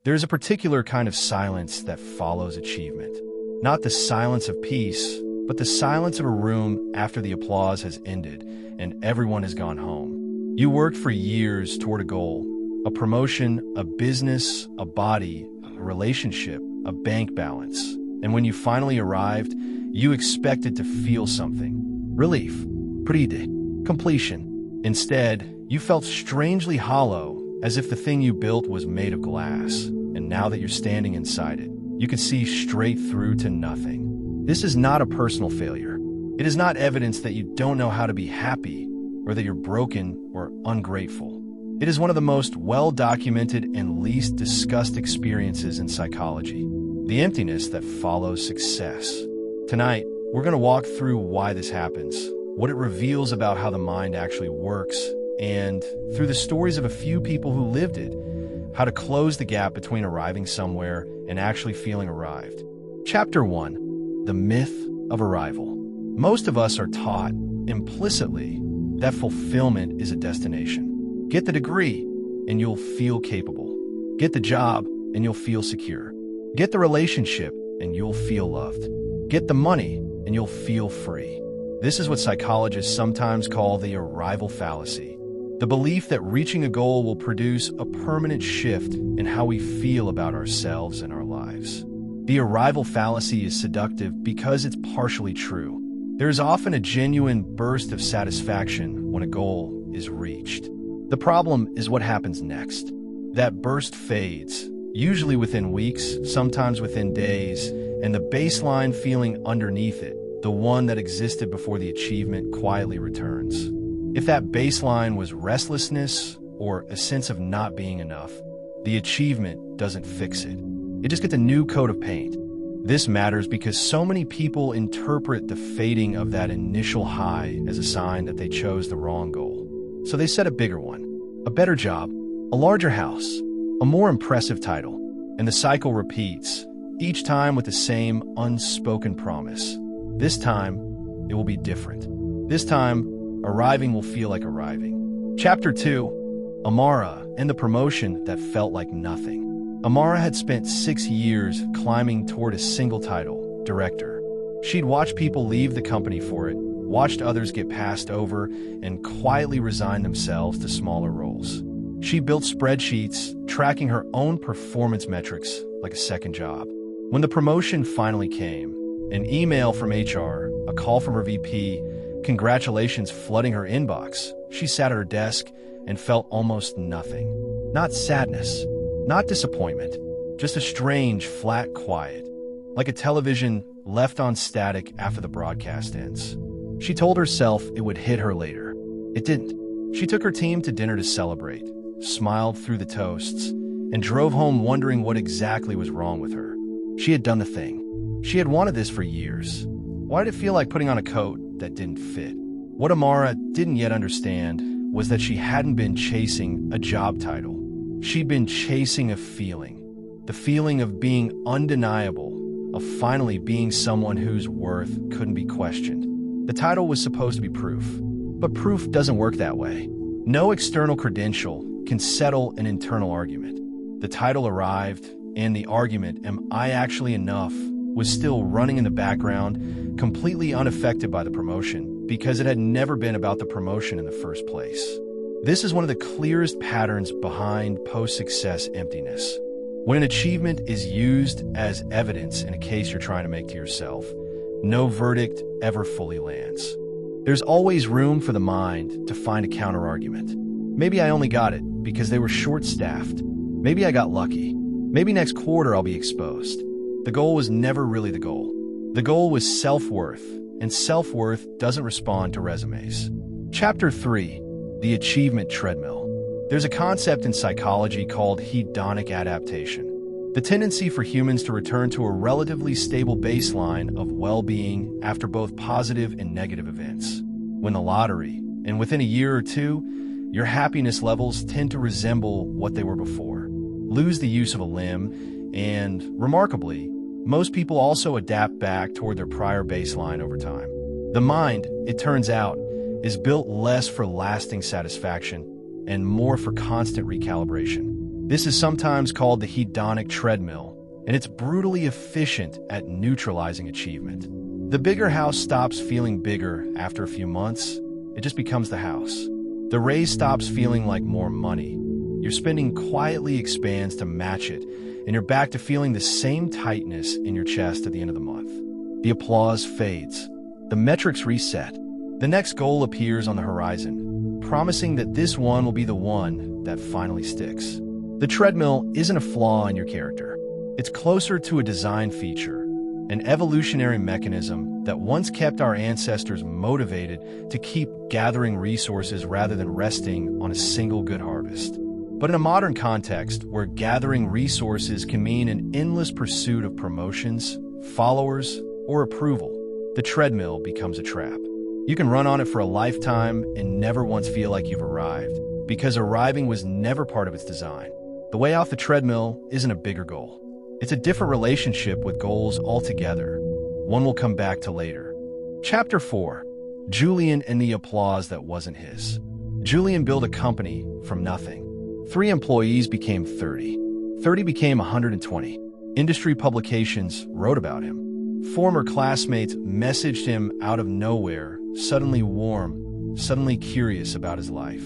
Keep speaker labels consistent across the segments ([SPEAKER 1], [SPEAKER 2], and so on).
[SPEAKER 1] There's a particular kind of silence that follows achievement. Not the silence of peace, but the silence of a room after the applause has ended and everyone has gone home. You worked for years toward a goal, a promotion, a business, a body, a relationship, a bank balance. And when you finally arrived, you expected to feel something. Relief, pride, completion. Instead, you felt strangely hollow, as if the thing you built was made of glass. And now that you're standing inside it, you can see straight through to nothing. This is not a personal failure. It is not evidence that you don't know how to be happy or that you're broken or ungrateful. It is one of the most well-documented and least discussed experiences in psychology, the emptiness that follows success. Tonight, we're going to walk through why this happens, what it reveals about how the mind actually works, and through the stories of a few people who lived it, how to close the gap between arriving somewhere and actually feeling arrived. Chapter 1. The Myth of Arrival. Most of us are taught, implicitly, that fulfillment is a destination. Get the degree, and you'll feel capable. Get the job, and you'll feel secure. Get the relationship, and you'll feel loved. Get the money, and you'll feel free. This is what psychologists sometimes call the arrival fallacy. The belief that reaching a goal will produce a permanent shift in how we feel about ourselves and our lives. The arrival fallacy is seductive because it's partially true. There is often a genuine burst of satisfaction when a goal is reached. The problem is what happens next. That burst fades, usually within weeks, sometimes within days, and the baseline feeling underneath it, the one that existed before the achievement, quietly returns. If that baseline was restlessness or a sense of not being enough, the achievement doesn't fix it. It just gets a new coat of paint. This matters because so many people interpret the fading of that initial high as a sign that they chose the wrong goal. So they set a bigger one, a better job, a larger house, a more impressive title, and the cycle repeats, each time with the same unspoken promise. This time, it will be different. This time, arriving will feel like arriving. Chapter 2. Amara and the promotion that felt like nothing. Amara had spent 6 years climbing toward a single title, director. She'd watched people leave the company for it, watched others get passed over, and quietly resign themselves to smaller roles. She built spreadsheets, tracking her own performance metrics like a second job. When the promotion finally came, an email from HR, a call from her VP, congratulations flooding her inbox, she sat at her desk and felt almost nothing. Not sadness, not disappointment, just a strange, flat quiet, like a television left on static after the broadcast ends. She told herself it would hit her later. It didn't. She took her team to dinner to celebrate, smiled through the toasts, and drove home wondering what exactly was wrong with her. She had done the thing. She had wanted this for years. Why did it feel like putting on a coat that didn't fit? What Amara didn't yet understand was that she hadn't been chasing a job title. She'd been chasing a feeling. The feeling of being undeniable, of finally being someone whose worth couldn't be questioned. The title was supposed to be proof, but proof doesn't work that way. No external credential can settle an internal argument. The title arrived, and the argument, am I actually enough, was still running in the background, completely unaffected by the promotion, because it had never been about the promotion in the first place. This is one of the clearest patterns behind post-success emptiness. When an achievement is used as evidence in a case you're trying to make to yourself, no verdict ever fully lands. There's always room for the mind to find a counter-argument. Maybe I only got it because they were short-staffed. Maybe I got lucky. Maybe next quarter I'll be exposed. The goal was never really the goal. The goal was self-worth, and self-worth doesn't respond to resumes. Chapter 3. The Achievement Treadmill. There's a concept in psychology called hedonic adaptation, the tendency for humans to return to a relatively stable baseline of well-being after both positive and negative events. Win the lottery, and within a year or two, your happiness levels tend to resemble what they were before. Lose the use of a limb, and, remarkably, most people also adapt back toward their prior baseline over time. The mind, it turns out, is built less for lasting satisfaction and more for constant recalibration. This is sometimes called the hedonic treadmill, and it's brutally efficient at neutralizing achievement. The bigger house stops feeling bigger after a few months. It just becomes the house. The raise stops feeling like more money. Your spending quietly expands to match it, and you're back to feeling the same tightness in your chest at the end of the month. The applause fades. The metrics reset. The next goal appears on the horizon, promising that this one will be the one that finally sticks. The treadmill isn't a flaw in your character. It's closer to a design feature, an evolutionary mechanism that once kept our ancestors motivated to keep gathering resources rather than resting on a single good harvest. But in a modern context, where gathering resources can mean an endless pursuit of promotions, followers, or approval, the treadmill becomes a trap. You can run on it for a lifetime and never once feel like you've arrived, because arriving was never part of its design. The way off the treadmill isn't a bigger goal. It's a different relationship with goals altogether. One we'll come back to later. Chapter 4. Julian and the applause that wasn't his. Julian built a company from nothing. 3 employees became 30. 30 became 120. Industry publications wrote about him. Former classmates messaged him out of nowhere, suddenly warm, suddenly curious about his life.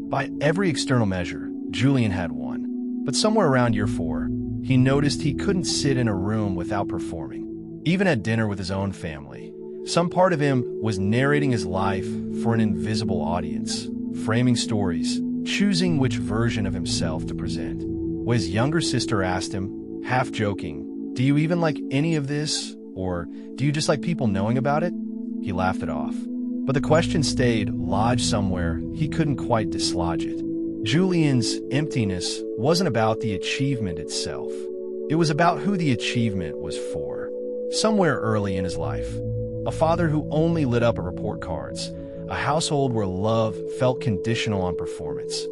[SPEAKER 1] By every external measure, Julian had won. But somewhere around year 4, he noticed he couldn't sit in a room without performing. Even at dinner with his own family, some part of him was narrating his life for an invisible audience, framing stories, choosing which version of himself to present. When his younger sister asked him, half joking, "Do you even like any of this? Or do you just like people knowing about it?" He laughed it off. But the question stayed lodged somewhere he couldn't quite dislodge it. Julian's emptiness wasn't about the achievement itself. It was about who the achievement was for. Somewhere early in his life, a father who only lit up at report cards, a household where love felt conditional on performance.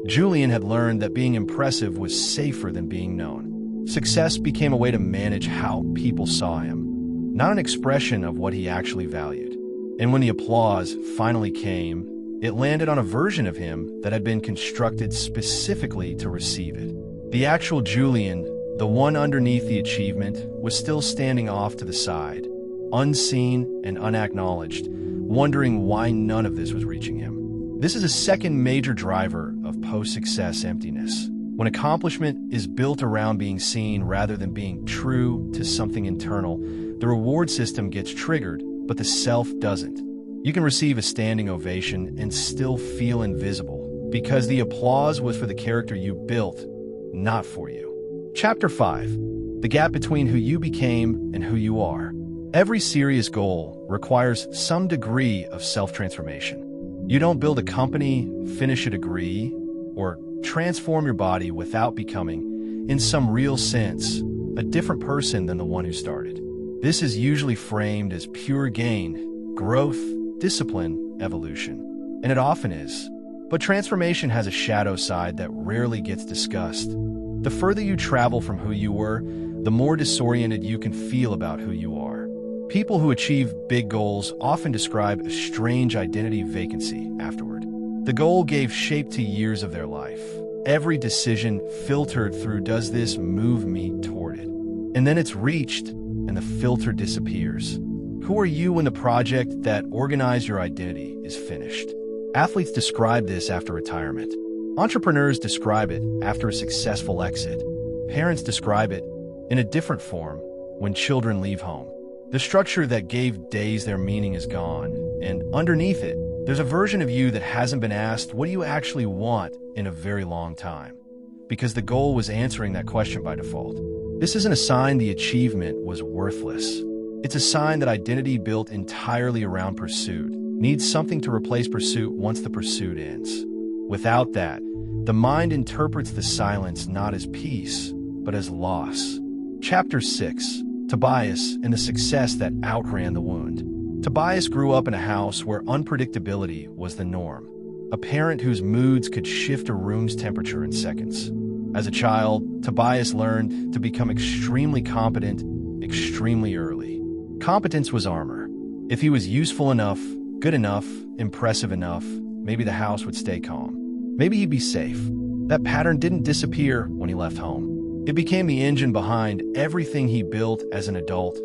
[SPEAKER 1] Julian had learned that being impressive was safer than being known. Success became a way to manage how people saw him, not an expression of what he actually valued. And when the applause finally came, it landed on a version of him that had been constructed specifically to receive it. The actual Julian, the one underneath the achievement, was still standing off to the side, unseen and unacknowledged, wondering why none of this was reaching him. This is a second major driver of post-success emptiness. When accomplishment is built around being seen rather than being true to something internal, the reward system gets triggered, but the self doesn't. You can receive a standing ovation and still feel invisible, because the applause was for the character you built, not for you. Chapter 5. The gap between who you became and who you are. Every serious goal requires some degree of self-transformation. You don't build a company, finish a degree, or transform your body without becoming, in some real sense, a different person than the one who started. This is usually framed as pure gain, growth, discipline, evolution. And it often is. But transformation has a shadow side that rarely gets discussed. The further you travel from who you were, the more disoriented you can feel about who you are. People who achieve big goals often describe a strange identity vacancy afterward. The goal gave shape to years of their life. Every decision filtered through, does this move me toward it? And then it's reached, and the filter disappears. Who are you when the project that organized your identity is finished? Athletes describe this after retirement. Entrepreneurs describe it after a successful exit. Parents describe it in a different form when children leave home. The structure that gave days their meaning is gone, and underneath it, there's a version of you that hasn't been asked, what do you actually want, in a very long time? Because the goal was answering that question by default. This isn't a sign the achievement was worthless. It's a sign that identity built entirely around pursuit needs something to replace pursuit once the pursuit ends. Without that, the mind interprets the silence not as peace, but as loss. Chapter 6. Tobias and the success that outran the wound. Tobias grew up in a house where unpredictability was the norm. A parent whose moods could shift a room's temperature in seconds. As a child, Tobias learned to become extremely competent extremely early. Competence was armor. If he was useful enough, good enough, impressive enough, maybe the house would stay calm. Maybe he'd be safe. That pattern didn't disappear when he left home. It became the engine behind everything he built as an adult: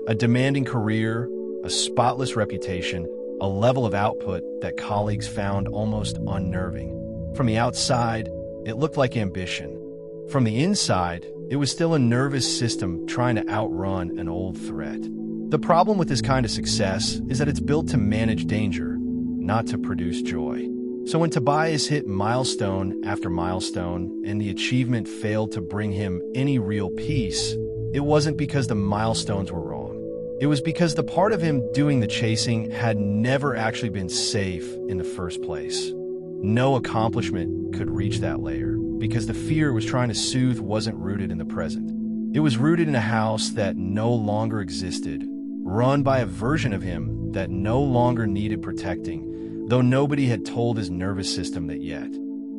[SPEAKER 1] a demanding career, a spotless reputation, a level of output that colleagues found almost unnerving. From the outside, it looked like ambition. From the inside, it was still a nervous system trying to outrun an old threat. The problem with this kind of success is that it's built to manage danger, not to produce joy. So when Tobias hit milestone after milestone and the achievement failed to bring him any real peace, it wasn't because the milestones were wrong. It was because the part of him doing the chasing had never actually been safe in the first place. No accomplishment could reach that layer because the fear it was trying to soothe wasn't rooted in the present. It was rooted in a house that no longer existed, run by a version of him that no longer needed protecting, though nobody had told his nervous system that yet.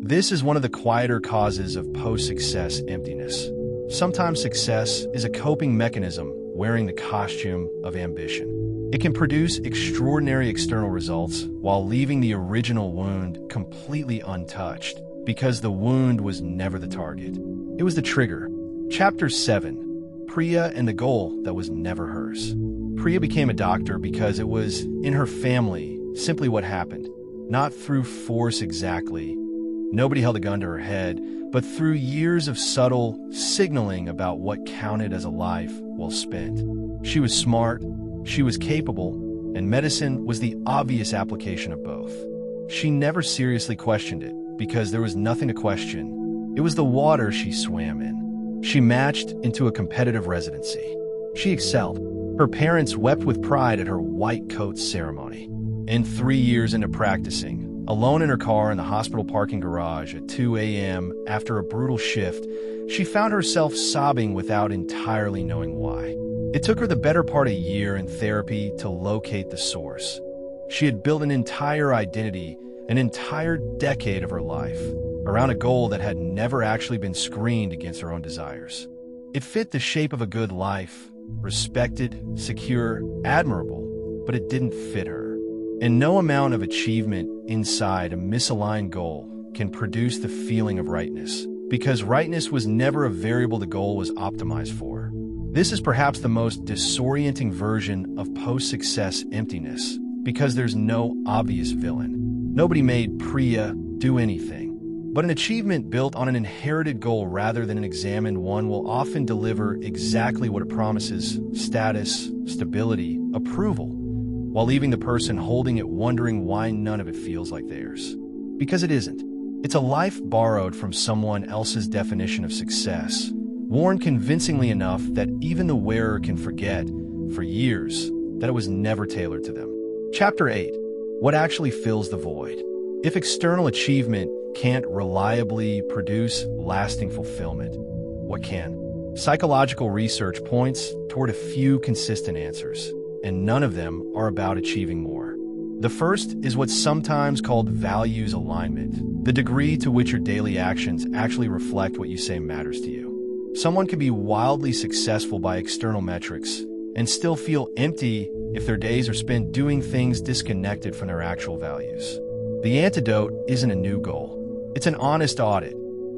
[SPEAKER 1] This is one of the quieter causes of post-success emptiness. Sometimes success is a coping mechanism wearing the costume of ambition. It can produce extraordinary external results while leaving the original wound completely untouched, because the wound was never the target. It was the trigger. Chapter 7. Priya and the goal that was never hers. Priya became a doctor because it was in her family, simply what happened. Not through force exactly. Nobody held a gun to her head, but through years of subtle signaling about what counted as a life well spent. She was smart, she was capable, and medicine was the obvious application of both. She never seriously questioned it, because there was nothing to question. It was the water she swam in. She matched into a competitive residency. She excelled. Her parents wept with pride at her white coat ceremony. And 3 years into practicing, alone in her car in the hospital parking garage at 2 a.m. after a brutal shift, she found herself sobbing without entirely knowing why. It took her the better part of a year in therapy to locate the source. She had built an entire identity, an entire decade of her life, around a goal that had never actually been screened against her own desires. It fit the shape of a good life, respected, secure, admirable, but it didn't fit her. And no amount of achievement inside a misaligned goal can produce the feeling of rightness, because rightness was never a variable the goal was optimized for. This is perhaps the most disorienting version of post-success emptiness, because there's no obvious villain. Nobody made Priya do anything. But an achievement built on an inherited goal rather than an examined one will often deliver exactly what it promises: status, stability, approval, while leaving the person holding it wondering why none of it feels like theirs. Because it isn't. It's a life borrowed from someone else's definition of success, worn convincingly enough that even the wearer can forget, for years, that it was never tailored to them. Chapter 8. What actually fills the void? If external achievement can't reliably produce lasting fulfillment, what can? Psychological research points toward a few consistent answers, and none of them are about achieving more. The first is what's sometimes called values alignment, the degree to which your daily actions actually reflect what you say matters to you. Someone can be wildly successful by external metrics and still feel empty if their days are spent doing things disconnected from their actual values. The antidote isn't a new goal. It's an honest audit.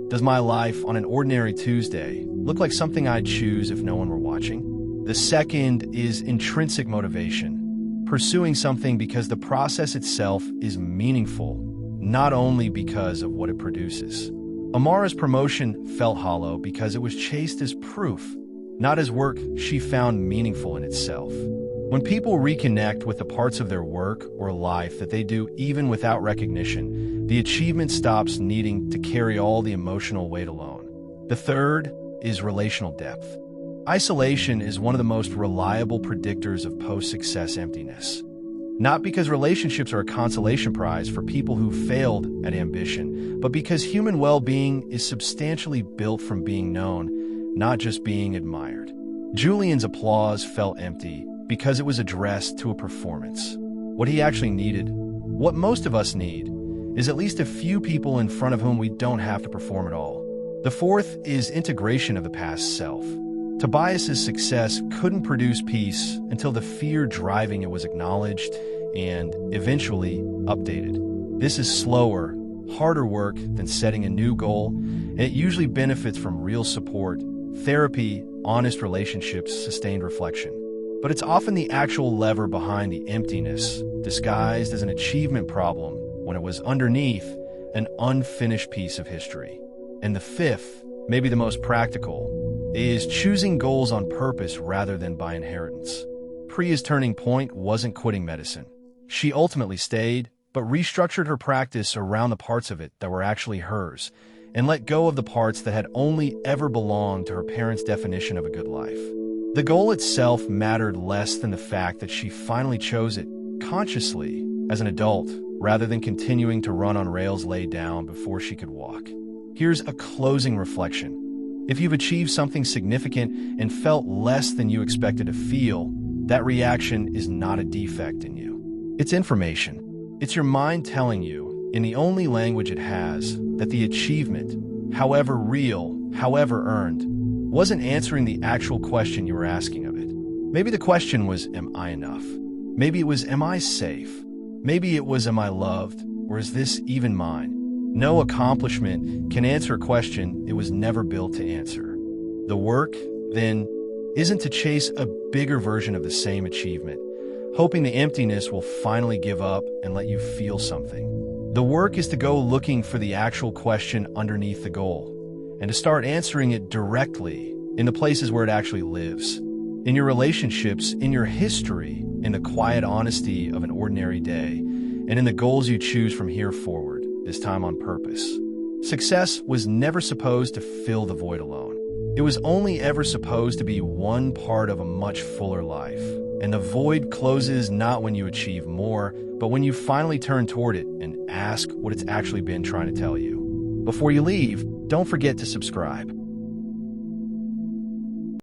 [SPEAKER 1] Does my life on an ordinary Tuesday look like something I'd choose if no one were watching? The second is intrinsic motivation, pursuing something because the process itself is meaningful, not only because of what it produces. Amara's promotion felt hollow because it was chased as proof, not as work she found meaningful in itself. When people reconnect with the parts of their work or life that they do even without recognition, the achievement stops needing to carry all the emotional weight alone. The third is relational depth. Isolation is one of the most reliable predictors of post-success emptiness. Not because relationships are a consolation prize for people who failed at ambition, but because human well-being is substantially built from being known, not just being admired. Julian's applause felt empty because it was addressed to a performance. What he actually needed, what most of us need, is at least a few people in front of whom we don't have to perform at all. The fourth is integration of the past self. Tobias's success couldn't produce peace until the fear driving it was acknowledged and eventually updated. This is slower, harder work than setting a new goal, and it usually benefits from real support, therapy, honest relationships, sustained reflection. But it's often the actual lever behind the emptiness, disguised as an achievement problem when it was underneath an unfinished piece of history. And the fifth, maybe the most practical, is choosing goals on purpose rather than by inheritance. Priya's turning point wasn't quitting medicine. She ultimately stayed, but restructured her practice around the parts of it that were actually hers, and let go of the parts that had only ever belonged to her parents' definition of a good life. The goal itself mattered less than the fact that she finally chose it consciously as an adult, rather than continuing to run on rails laid down before she could walk. Here's a closing reflection. If you've achieved something significant and felt less than you expected to feel, that reaction is not a defect in you. It's information. It's your mind telling you, in the only language it has, that the achievement, however real, however earned, wasn't answering the actual question you were asking of it. Maybe the question was, am I enough? Maybe it was, am I safe? Maybe it was, am I loved? Or is this even mine? No accomplishment can answer a question it was never built to answer. The work, then, isn't to chase a bigger version of the same achievement, hoping the emptiness will finally give up and let you feel something. The work is to go looking for the actual question underneath the goal, and to start answering it directly in the places where it actually lives. In your relationships, in your history, in the quiet honesty of an ordinary day, and in the goals you choose from here forward, this time on purpose. Success was never supposed to fill the void alone. It was only ever supposed to be one part of a much fuller life. And the void closes not when you achieve more, but when you finally turn toward it and ask what it's actually been trying to tell you. Before you leave, don't forget to subscribe.